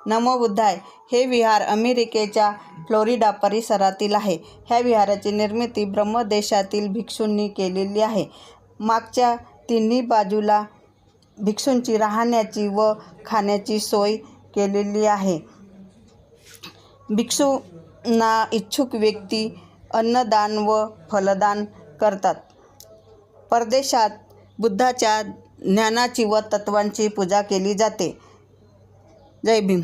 नमो बुद्धाय हे विहार अमेरिकेच्या फ्लोरिडा परिसरातील आहे. ह्या विहाराची निर्मिती ब्रह्मदेशातील भिक्षूंनी केलेली आहे. मागच्या तिन्ही बाजूला भिक्षूंची राहण्याची व खाण्याची सोय केलेली आहे. भिक्षूंना इच्छुक व्यक्ती अन्नदान व फलदान करतात. परदेशात बुद्धाच्या ज्ञानाची व तत्त्वांची पूजा केली जाते. जय भीम.